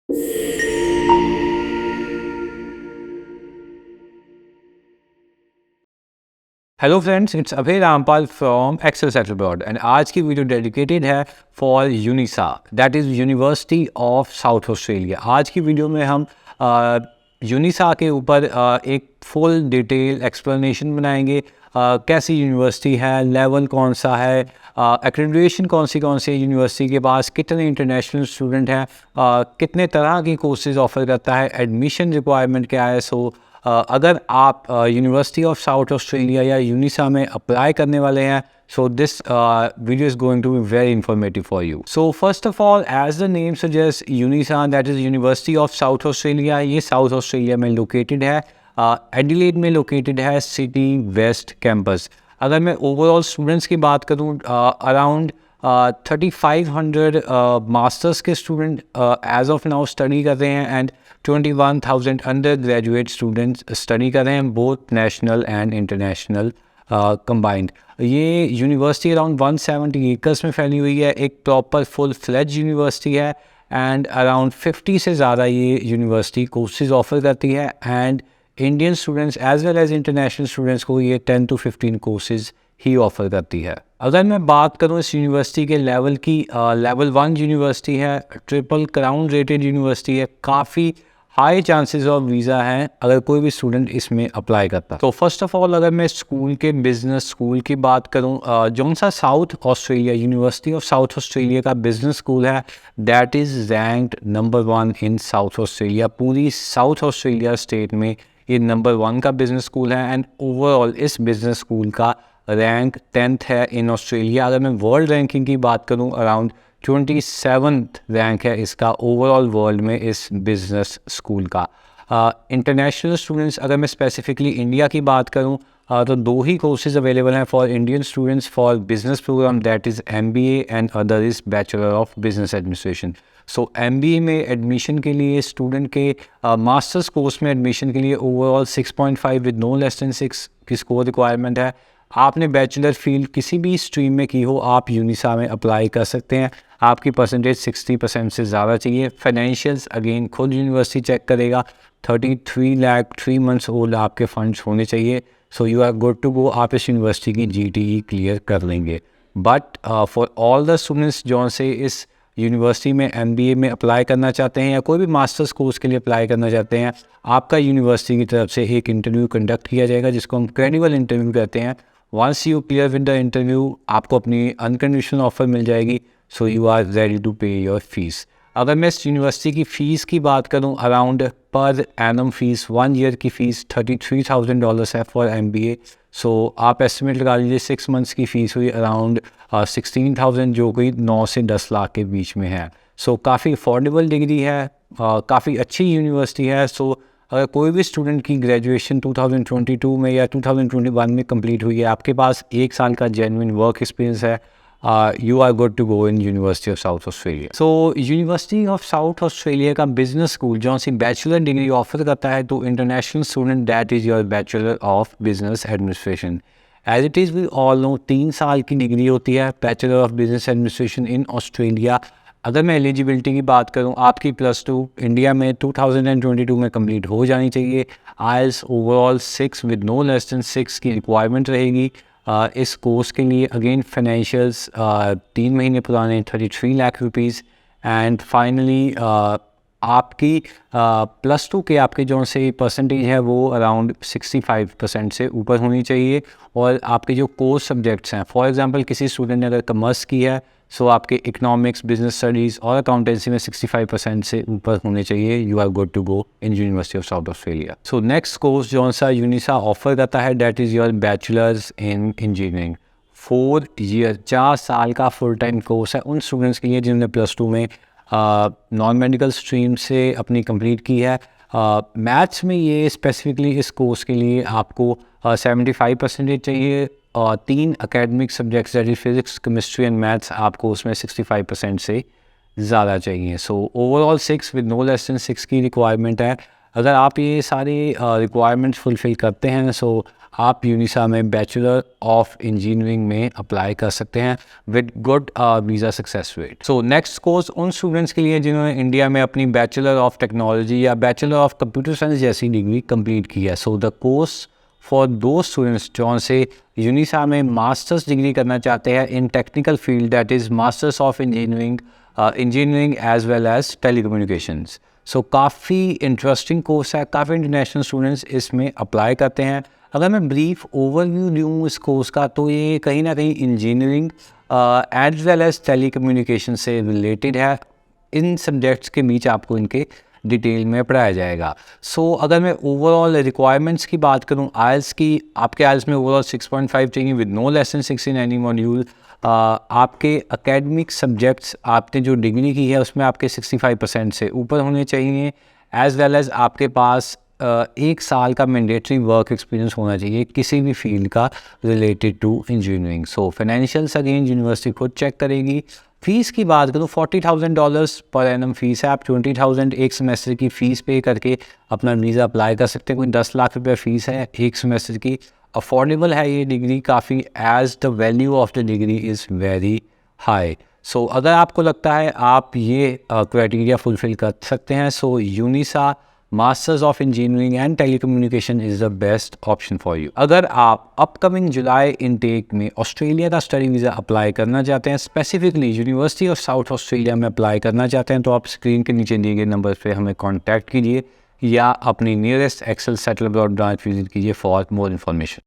Hello friends, it's Abhay Rampal from Excel settle abroad and आज की video dedicated है for UniSA, that is university of South Australia. आज की video में हम यूनिसा के ऊपर एक फुल डिटेल एक्सप्लेनेशन बनाएंगे। कैसी यूनिवर्सिटी है, लेवल कौन सा है, एक्रेडिटेशन कौन सी है यूनिवर्सिटी के पास, कितने इंटरनेशनल स्टूडेंट हैं, कितने तरह की कोर्सेज ऑफर करता है, एडमिशन रिक्वायरमेंट क्या है। अगर आप यूनिवर्सिटी ऑफ साउथ ऑस्ट्रेलिया या यूनिसा में अप्लाई करने वाले हैं, so this video is going to be very informative for you. So first of all, as the name suggest, UniSA that is university of South Australia, ये South Australia में located है, Adelaide में located है, city west campus. अगर मैं overall students की बात करूँ, अराउंड 3500 मास्टर्स के student as of now study कर रहे हैं and 21,000 undergraduate students study कर रहे हैं, both national and international combined. ये यूनिवर्सिटी अराउंड 170 एकर्स में फैली हुई है, एक प्रॉपर फुल फ्लेज यूनिवर्सिटी है एंड अराउंड 50 से ज़्यादा ये यूनिवर्सिटी कोर्सेज ऑफर करती है and Indian students as well as international students को ये 10 to 15 कोर्सेज ही ऑफर करती है। अगर मैं बात करूं इस यूनिवर्सिटी के लेवल की, लेवल 1 यूनिवर्सिटी है, ट्रिपल क्राउन रेटेड यूनिवर्सिटी है, काफ़ी हाई चांसेस ऑफ वीज़ा हैं अगर कोई भी स्टूडेंट इसमें अप्लाई करता। तो फर्स्ट ऑफ ऑल, अगर मैं स्कूल के बिजनेस स्कूल की बात करूं, जौन सा south Australia university of South Australia का बिजनेस स्कूल है, that is ranked number 1 in south Australia. पूरी साउथ ऑस्ट्रेलिया स्टेट में ये नंबर 1 का बिजनेस स्कूल है एंड ओवरऑल इस बिजनेस स्कूल का रैंक 10th है इन ऑस्ट्रेलिया। अगर मैं वर्ल्ड रैंकिंग की बात करूं, अराउंड 27th रैंक है इसका ओवरऑल वर्ल्ड में इस बिजनेस स्कूल का। इंटरनेशनल स्टूडेंट्स, अगर मैं स्पेसिफिकली इंडिया की बात करूं, तो 2 ही कोर्सेज अवेलेबल हैं for Indian students for business program, that is MBA and other is bachelor of business administration. So MBA में एडमिशन के लिए स्टूडेंट के मास्टर्स कोर्स में एडमिशन के लिए overall 6.5 with no less than 6 की स्कोर रिक्वायरमेंट है। आपने बैचलर फील्ड किसी भी स्ट्रीम में की हो, आप यूनिसा में अप्लाई कर सकते हैं। आपकी परसेंटेज 60% से ज़्यादा चाहिए। फाइनेंशियल्स अगेन खुद यूनिवर्सिटी चेक करेगा। 33 लाख 3 मंथ्स ओल्ड आपके फंड्स होने चाहिए। So you are good to go. आप इस यूनिवर्सिटी की GTE क्लियर कर लेंगे। But for all the students जो से इस यूनिवर्सिटी में MBA में अप्लाई करना चाहते हैं या कोई भी मास्टर्स कोर्स के लिए अप्लाई करना चाहते हैं, आपका यूनिवर्सिटी की तरफ से एक इंटरव्यू कंडक्ट किया जाएगा जिसको हम क्रेडिबल इंटरव्यू कहते हैं। Once you clear with the interview, आपको अपनी अनकंडीशनल ऑफर मिल जाएगी। So you are ready to pay your fees. अगर मैं इस यूनिवर्सिटी की फ़ीस की बात करूं, around per annum fees 1 year की फ़ीस $33,000 है फॉर MBA। सो आप एस्टिमेट लगा लीजिए 6 मंथ्स की फ़ीस हुई अराउंड 16,000, जो कोई 9 से 10 लाख के बीच में है। सो काफ़ी अफोर्डेबल डिग्री है, काफ़ी अच्छी यूनिवर्सिटी है। सो अगर कोई भी स्टूडेंट की ग्रेजुएशन 2022 में या 2021 में कंप्लीट हुई है, आपके पास 1 साल का जेन्युइन वर्क एक्सपीरियंस है, you are good to go in University of South Australia. So University of South Australia का बिजनेस स्कूल जो सी बैचलर डिग्री ऑफर करता है तो international student, that is your bachelor of business administration. As it is we all know 3 साल की डिग्री होती है bachelor of business administration in Australia. अगर मैं एलिजिबिलिटी की बात करूं, आपकी +2 इंडिया में 2022 में कंप्लीट हो जानी चाहिए। IELTS overall 6 with no less than 6 की रिक्वायरमेंट रहेगी इस कोर्स के लिए। अगेन फाइनेंशियल्स 3 महीने पुराने 33 लाख रुपीज़ एंड फाइनली आपकी +2 के आपके जो से परसेंटेज है वो अराउंड 65% से ऊपर होनी चाहिए। और आपके जो कोर्स सब्जेक्ट्स हैं, फॉर एग्जांपल किसी स्टूडेंट ने अगर कॉमर्स की है, सो आपके इकोनॉमिक्स, बिजनेस स्टडीज़ और अकाउंटेंसी में 65% से ऊपर होने चाहिए। You are good to go in University of South Australia. So next course जो सा यूनिसा ऑफर करता है, that is your bachelors in engineering. 4 year 4 साल का फुल टाइम कोर्स है उन स्टूडेंट्स के लिए जिन्होंने +2 में नॉन मेडिकल स्ट्रीम से अपनी कंप्लीट की है। मैथ्स में ये स्पेसिफिकली इस कोर्स के लिए आपको 75% चाहिए और 3 academic subjects that is physics, chemistry and maths, आपको उसमें 65% से ज़्यादा चाहिए। So overall 6 with no less than 6 की रिक्वायरमेंट है। अगर आप ये सारी रिक्वायरमेंट्स फुलफ़िल करते हैं, सो आप यूनिसा में बैचलर ऑफ इंजीनियरिंग में अप्लाई कर सकते हैं with good visa success rate. So next course उन स्टूडेंट्स के लिए जिन्होंने इंडिया में अपनी बैचलर ऑफ टेक्नोलॉजी या बैचलर ऑफ कंप्यूटर साइंस जैसी डिग्री कंप्लीट की है। सो द कोर्स फॉर दो स्टूडेंट्स जो से यूनिसा में मास्टर्स डिग्री करना चाहते हैं in technical field, that is masters of engineering as well as telecommunications. So काफ़ी इंटरेस्टिंग कोर्स है, काफ़ी इंटरनेशनल स्टूडेंट्स इसमें अप्लाई करते हैं। अगर मैं ब्रीफ ओवरव्यू दूँ इस कोर्स का तो ये कहीं ना कहीं engineering as well as telecommunication से रिलेटेड है। इन सब्जेक्ट्स के बीच आपको इनके डिटेल में पढ़ाया जाएगा। सो अगर मैं ओवरऑल रिक्वायरमेंट्स की बात करूं आइल्स की, आपके आइल्स में ओवरऑल 6.5 चाहिए with no less than 6 in any module. आपके एकेडमिक सब्जेक्ट्स आपने जो डिग्री की है उसमें आपके 65% से ऊपर होने चाहिए, एज वेल एज आपके पास 1 साल का मैंडेटरी वर्क एक्सपीरियंस होना चाहिए किसी भी फील्ड का related to engineering. So financials again university खुद चेक करेगी। फ़ीस की बात करूँ $40,000 पर एनम फ़ीस है। आप 20,000 एक सेमेस्टर की फ़ीस पे करके अपना वीज़ा अप्लाई कर सकते हैं। कोई 10 लाख रुपये फ़ीस है एक सेमेस्टर की। अफोर्डेबल है ये डिग्री काफ़ी, as the value of the degree is very high. So अगर आपको लगता है आप ये क्राइटेरिया फुलफ़िल कर सकते हैं, so UniSA masters of engineering and telecommunication is the best option for you. अगर आप अपकमिंग जुलाई इनटेक में ऑस्ट्रेलिया का स्टडी वीज़ा अप्लाई करना चाहते हैं, specifically university of South Australia में अप्लाई करना चाहते हैं, तो आप स्क्रीन के नीचे दिए गए नंबर पे हमें कॉन्टैक्ट कीजिए या अपनी nearest Excel settle Abroad branch visit कीजिए फॉर मोर इन्फॉर्मेशन।